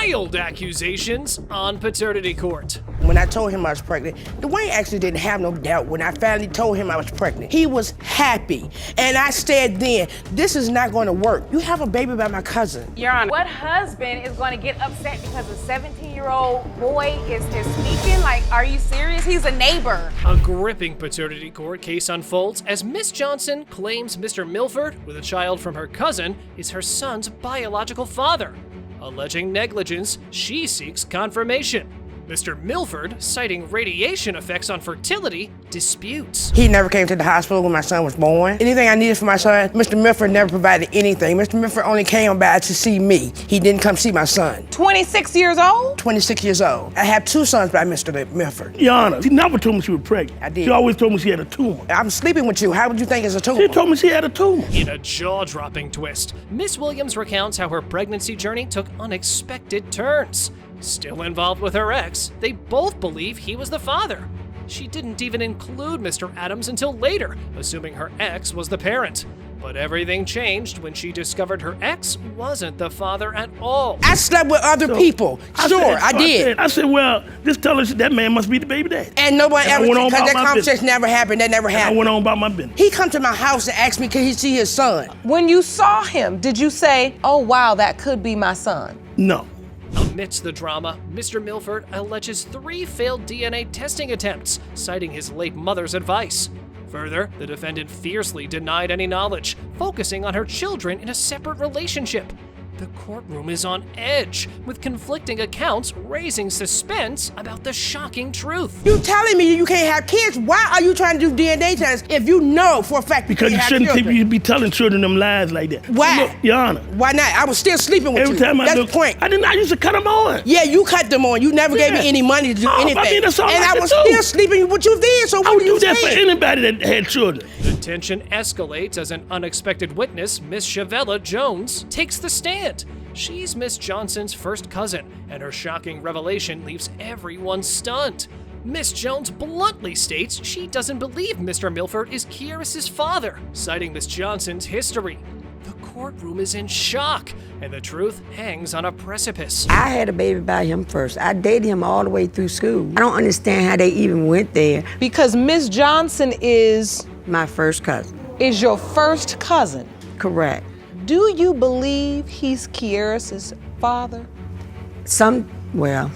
wild accusations on paternity court. When I told him I was pregnant, Dwayne actually didn't have no doubt when I finally told him I was pregnant. He was happy. And I said then, this is not going to work. You have a baby by my cousin. Your Honor, what husband is going to get upset because a 17-year-old boy is speaking? Like, are you serious? He's a neighbor. A gripping paternity court case unfolds as Miss Johnson claims Mr. Milford, with a child from her cousin, is her son's biological father. Alleging negligence, she seeks confirmation. Mr. Milford, citing radiation effects on fertility, disputes. He never came to the hospital when my son was born. Anything I needed for my son, Mr. Milford never provided anything. Mr. Milford only came by to see me. He didn't come see my son. 26 years old? 26 years old. I have 2 sons by Mr. Milford. Your Honor, she never told me she was pregnant. I did. She always told me she had a tumor. I'm sleeping with you. How would you think it's a tumor? She told me she had a tumor. In a jaw-dropping twist, Miss Williams recounts how her pregnancy journey took unexpected turns. Still involved with her ex, they both believe he was the father. She didn't even include Mr. Adams until later, assuming her ex was the parent. But everything changed when she discovered her ex wasn't the father at all. I slept with other people. I did. I said, well, just tell us that man must be the baby daddy. And nobody ever, because that conversation never happened. That never happened. I went on about my business. He come to my house and asked me, could he see his son? When you saw him, did you say, oh wow, that could be my son? No. Amidst the drama, Mr. Milford alleges 3 failed DNA testing attempts, citing his late mother's advice. Further, the defendant fiercely denied any knowledge, focusing on her children in a separate relationship. The courtroom is on edge, with conflicting accounts raising suspense about the shocking truth. You telling me you can't have kids? Why are you trying to do DNA tests if you know for a fact because you shouldn't be telling children them lies like that? Why? Look, Your Honor. Why not? I was still sleeping with Every you. time That's the point. I used to cut them on. Yeah, you cut them on. You never gave me any money to do anything. I mean, that's all and I was do. still sleeping with you then, so what would do you do that for anybody that had children. The tension escalates as an unexpected witness, Miss Shavella Jones, takes the stand. She's Miss Johnson's first cousin, and her shocking revelation leaves everyone stunned. Miss Jones bluntly states she doesn't believe Mr. Milford is Kiaris's father, citing Miss Johnson's history. The courtroom is in shock, and the truth hangs on a precipice. I had a baby by him first. I dated him all the way through school. I don't understand how they even went there. Because Miss Johnson is... my first cousin. Is your first cousin? Correct. Do you believe he's Kiaris's father? Well,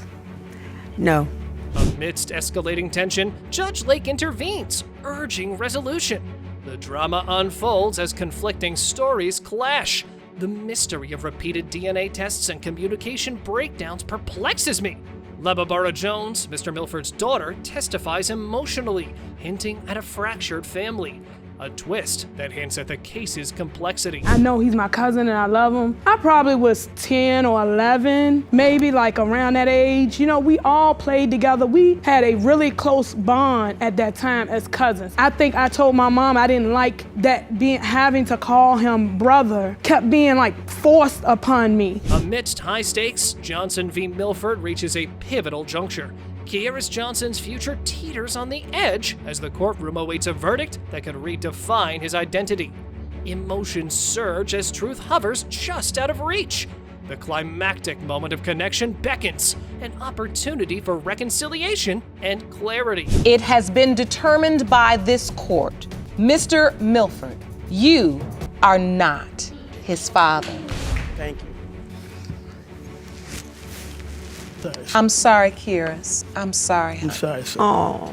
no. Amidst escalating tension, Judge Lake intervenes, urging resolution. The drama unfolds as conflicting stories clash. The mystery of repeated DNA tests and communication breakdowns perplexes me. Lababara Jones, Mr. Milford's daughter, testifies emotionally, hinting at a fractured family. A twist that hints at the case's complexity. I know he's my cousin and I love him. I probably was 10 or 11, maybe like around that age. You know, we all played together. We had a really close bond at that time as cousins. I think I told my mom I didn't like that having to call him brother kept being like forced upon me. Amidst high stakes, Johnson v. Milford reaches a pivotal juncture. Kiaris Johnson's future teeters on the edge as the courtroom awaits a verdict that could redefine his identity. Emotions surge as truth hovers just out of reach. The climactic moment of connection beckons, an opportunity for reconciliation and clarity. It has been determined by this court, Mr. Milford, you are not his father. Thank you. I'm sorry, Kiaris. I'm sorry. I'm sorry, sir. Oh.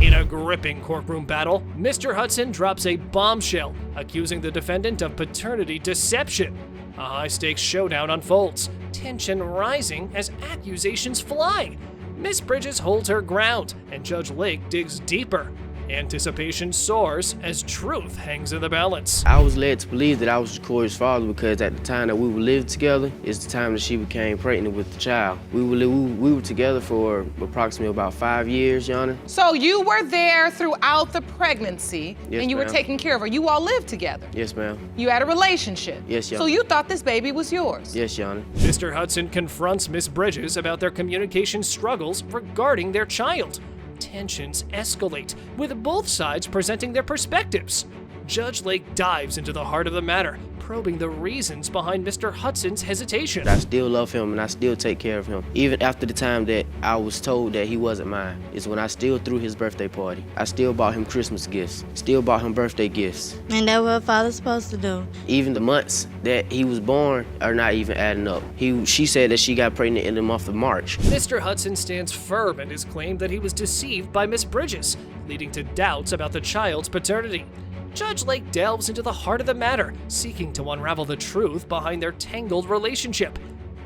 In a gripping courtroom battle, Mr. Hudson drops a bombshell, accusing the defendant of paternity deception. A high-stakes showdown unfolds, tension rising as accusations fly. Miss Bridges holds her ground, and Judge Lake digs deeper. Anticipation soars as truth hangs in the balance. I was led to believe that I was Ja'Cory's father because at the time that we were living together is the time that she became pregnant with the child. We were together for approximately about 5 years, Your Honor. So you were there throughout the pregnancy, Yes, and you were ma'am. taking care of her. You all lived together. Yes, ma'am. You had a relationship. Yes, Your So Honor. you thought this baby was yours. Yes, Your Honor. Mr. Hudson confronts Miss Bridges about their communication struggles regarding their child. Tensions escalate, with both sides presenting their perspectives. Judge Lake dives into the heart of the matter, probing the reasons behind Mr. Hudson's hesitation. I still love him and I still take care of him. Even after the time that I was told that he wasn't mine, is when I still threw his birthday party. I still bought him Christmas gifts, still bought him birthday gifts. And that's what a father's supposed to do. Even the months that he was born are not even adding up. She said that she got pregnant in the month of March. Mr. Hudson stands firm in his claim that he was deceived by Miss Bridges, leading to doubts about the child's paternity. Judge Lake delves into the heart of the matter, seeking to unravel the truth behind their tangled relationship.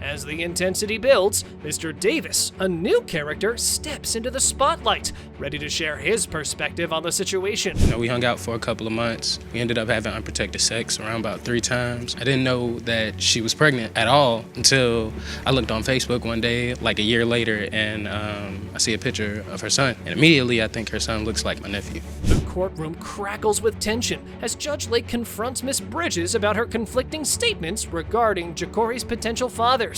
As the intensity builds, Mr. Davis, a new character, steps into the spotlight, ready to share his perspective on the situation. We hung out for a couple of months. We ended up having unprotected sex around about 3 times. I didn't know that she was pregnant at all until I looked on Facebook one day, like a year later, and I see a picture of her son. And immediately I think her son looks like my nephew. The courtroom crackles with tension as Judge Lake confronts Miss Bridges about her conflicting statements regarding Ja'Cory's potential fathers.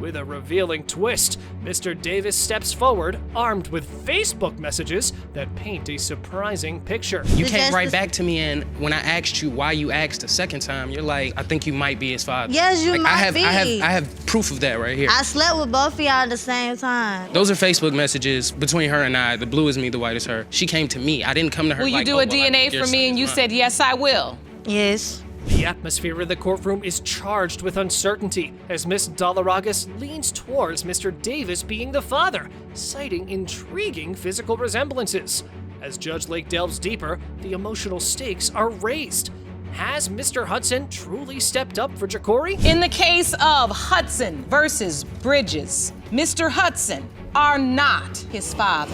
With a revealing twist, Mr. Davis steps forward, armed with Facebook messages that paint a surprising picture. You came right back to me, and when I asked you why you asked the second time, you're like, I think you might be his father. Yes, you might be. I have proof of that right here. I slept with both of y'all at the same time. Those are Facebook messages between her and I. The blue is me, the white is her. She came to me. I didn't come to her Will you do a DNA for me? And you said, yes, I will. Yes. The atmosphere in the courtroom is charged with uncertainty as Miss Dolaragas leans towards Mr. Davis being the father, citing intriguing physical resemblances. As Judge Lake delves deeper, the emotional stakes are raised. Has Mr. Hudson truly stepped up for Ja'Cory? In the case of Hudson versus Bridges, Mr. Hudson are not his father.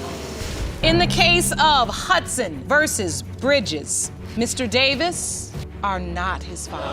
In the case of Hudson versus Bridges, Mr. Davis are not his father.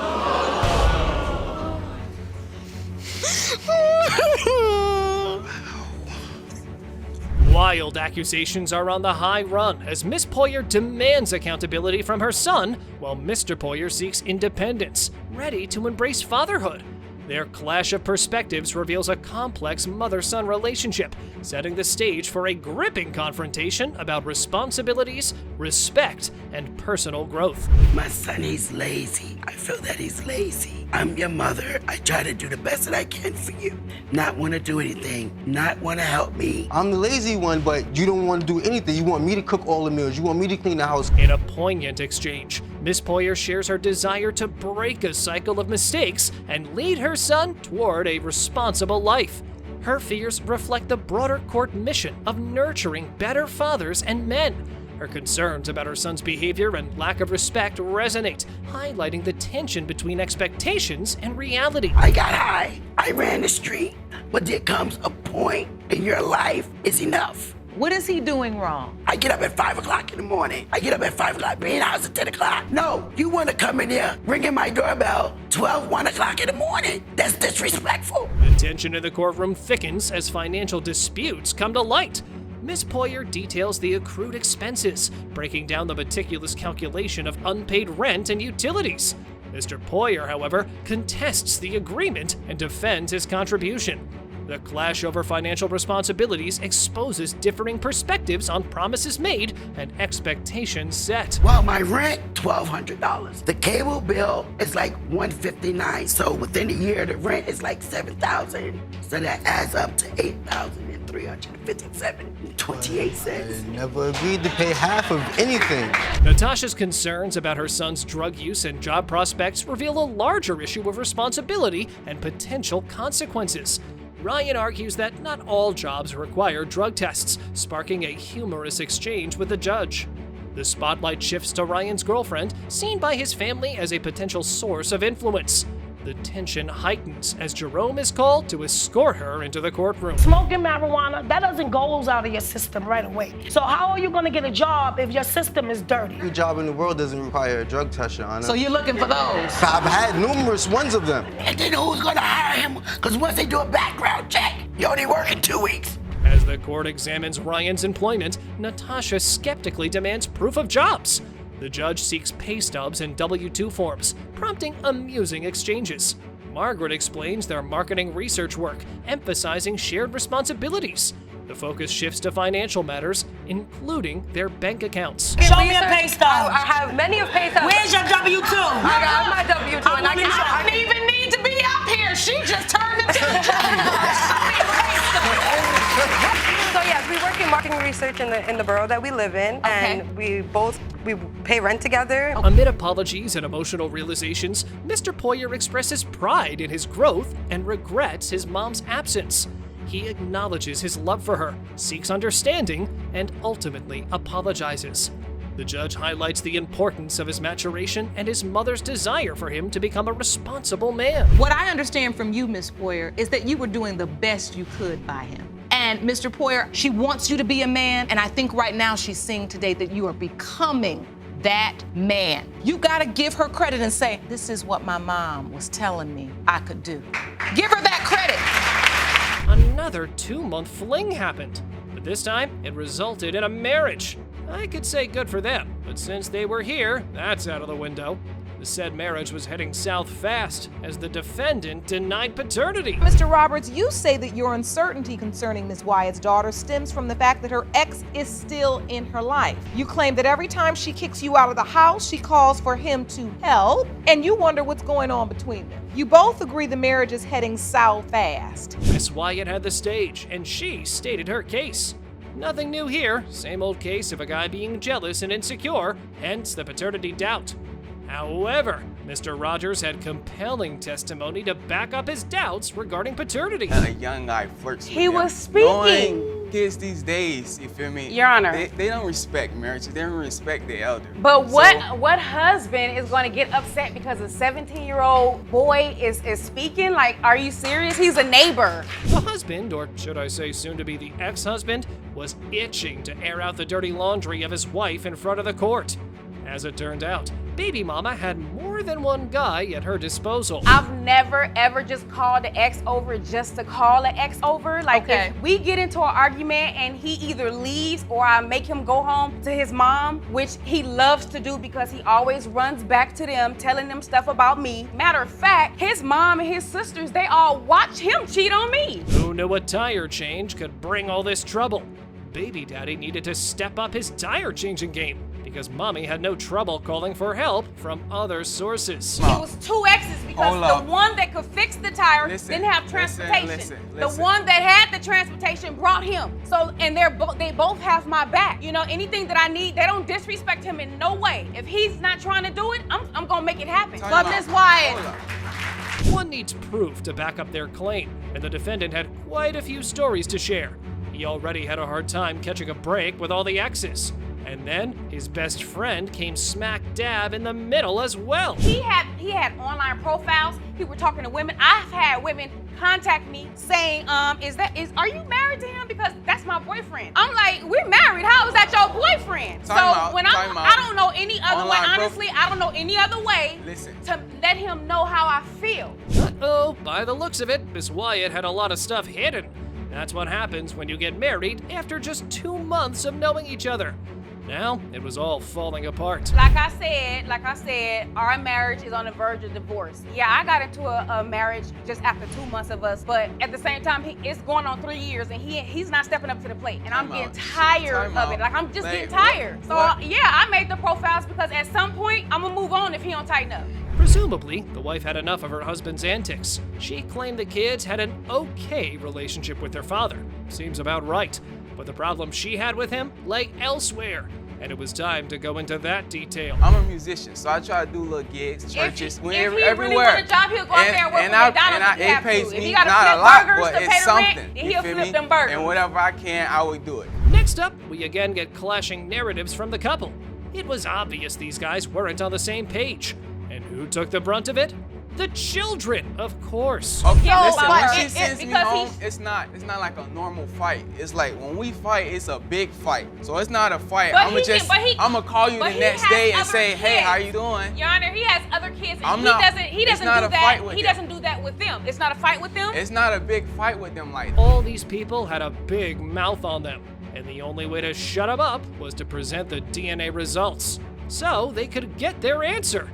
Wild accusations are on the high run as Miss Poyer demands accountability from her son, while Mr. Poyer seeks independence, ready to embrace fatherhood. Their clash of perspectives reveals a complex mother-son relationship, setting the stage for a gripping confrontation about responsibilities, respect, and personal growth. My son, he's lazy. I feel that he's lazy. I'm your mother. I try to do the best that I can for you. Not want to do anything, not want to help me. I'm the lazy one, but you don't want to do anything. You want me to cook all the meals. You want me to clean the house. In a poignant exchange, Miss Poyer shares her desire to break a cycle of mistakes and lead her son toward a responsible life. Her fears reflect the broader court mission of nurturing better fathers and men. Her concerns about her son's behavior and lack of respect resonate, highlighting the tension between expectations and reality. I got high. I ran the street. But there comes a point in your life is enough. What is he doing wrong? I get up at 5 o'clock in the morning. I get up at 5 o'clock, be in the house at 10 o'clock. No, you want to come in here ringing my doorbell 1 o'clock in the morning. That's disrespectful. The tension in the courtroom thickens as financial disputes come to light. Miss Poyer details the accrued expenses, breaking down the meticulous calculation of unpaid rent and utilities. Mr. Poyer, however, contests the agreement and defends his contribution. The clash over financial responsibilities exposes differing perspectives on promises made and expectations set. Well, my rent, $1,200. The cable bill is like $159. So within a year, the rent is like $7,000. So that adds up to $8,357.28. I never agreed to pay half of anything. Natasha's concerns about her son's drug use and job prospects reveal a larger issue of responsibility and potential consequences. Ryan argues that not all jobs require drug tests, sparking a humorous exchange with the judge. The spotlight shifts to Ryan's girlfriend, seen by his family as a potential source of influence. The tension heightens as Jerome is called to escort her into the courtroom. Smoking marijuana, that doesn't go out of your system right away. So how are you going to get a job if your system is dirty? Every job in the world doesn't require a drug test, Your Honor. So you're looking for those? I've had numerous ones of them. And then who's going to hire him? Because once they do a background check, you only work in 2 weeks. As the court examines Ryan's employment, Natasha skeptically demands proof of jobs. The judge seeks pay stubs and W-2 forms, prompting amusing exchanges. Margaret explains their marketing research work, emphasizing shared responsibilities. The focus shifts to financial matters, including their bank accounts. Show me a pay stub. I have many of pay stubs. Where's your W-2? I got my W-2 and I can I don't even need to be up here. She just turned into the So yes, we work in marketing research in the borough that we live in, and we pay rent together. Amid apologies and emotional realizations, Mr. Poyer expresses pride in his growth and regrets his mom's absence. He acknowledges his love for her, seeks understanding, and ultimately apologizes. The judge highlights the importance of his maturation and his mother's desire for him to become a responsible man. What I understand from you, Miss Poyer, is that you were doing the best you could by him. And Mr. Poyer, she wants you to be a man, and I think right now she's seeing today that you are becoming that man. You gotta give her credit and say, this is what my mom was telling me I could do. Give her that credit. Another 2-month fling happened, but this time it resulted in a marriage. I could say good for them, but since they were here, that's out of the window. The said marriage was heading south fast as the defendant denied paternity. Mr. Roberts, you say that your uncertainty concerning Ms. Wyatt's daughter stems from the fact that her ex is still in her life. You claim that every time she kicks you out of the house, she calls for him to help, and you wonder what's going on between them. You both agree the marriage is heading south fast. Miss Wyatt had the stage, and she stated her case. Nothing new here, same old case of a guy being jealous and insecure, hence the paternity doubt. However, Mr. Rogers had compelling testimony to back up his doubts regarding paternity. A young guy flirts with He him. was speaking. Knowing kids these days, you feel me? Your Honor. They don't respect marriage. They don't respect the elder. But what husband is going to get upset because a 17-year-old boy is speaking? Like, are you serious? He's a neighbor. The husband, or should I say soon to be the ex-husband, was itching to air out the dirty laundry of his wife in front of the court. As it turned out, baby mama had more than one guy at her disposal. I've never, ever just called the ex over just to call the ex over. Like, if we get into an argument and he either leaves or I make him go home to his mom, which he loves to do because he always runs back to them, telling them stuff about me. Matter of fact, his mom and his sisters, they all watch him cheat on me. Who knew a tire change could bring all this trouble? Baby daddy needed to step up his tire changing game because mommy had no trouble calling for help from other sources. It was two exes because the one that could fix the tire didn't have transportation. The one that had the transportation brought him. So, and they both have my back. You know, anything that I need, they don't disrespect him in no way. If he's not trying to do it, I'm gonna make it happen. But Ms. Wyatt. One needs proof to back up their claim, and the defendant had quite a few stories to share. He already had a hard time catching a break with all the exes. And then his best friend came smack dab in the middle as well. He had online profiles. He was talking to women. I've had women contact me saying, are you married to him? Because that's my boyfriend. I'm like, we're married. How is that your boyfriend? I don't know any other way. Honestly, I don't know any other way to let him know how I feel. Uh-oh, by the looks of it, Miss Wyatt had a lot of stuff hidden. That's what happens when you get married after just 2 months of knowing each other. Now, it was all falling apart. Like I said, our marriage is on the verge of divorce. Yeah, I got into a marriage just after 2 months of us, but at the same time, it's going on 3 years, and he's not stepping up to the plate, and I'm getting tired of it. Like, I'm just getting tired. So, yeah, I made the profiles because at some point, I'm gonna move on if he don't tighten up. Presumably, the wife had enough of her husband's antics. She claimed the kids had an okay relationship with their father. Seems about right. But the problem she had with him lay elsewhere, and it was time to go into that detail. I'm a musician, so I try to do little gigs, churches, if he everywhere. really want a job, he'll go out there and work for McDonald's if he have to. If he gotta not flip a lot, burgers but to pay it's the rent, something. then he'll flip them burgers. And whatever I can, I will do it. Next up, we again get clashing narratives from the couple. It was obvious these guys weren't on the same page. And who took the brunt of it? The children, of course. Okay, listen, when she sends me home, it's not like a normal fight. It's like when we fight, it's a big fight. So it's not a fight. I'm gonna call you the next day and say, hey, how you doing? Your Honor, he has other kids, and he doesn't do that. He doesn't do that with them. It's not a fight with them. It's not a big fight with them like that. All these people had a big mouth on them, and the only way to shut them up was to present the DNA results, so they could get their answer.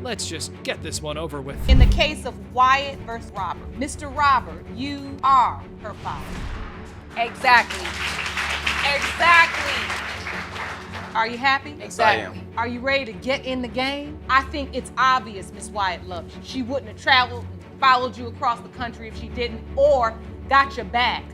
Let's just get this one over with. In the case of Wyatt versus Robert, Mr. Robert, you are her father. Exactly. Exactly. Are you happy? Exactly. Are you ready to get in the game? I think it's obvious Miss Wyatt loves you. She wouldn't have traveled and followed you across the country if she didn't, or got your back.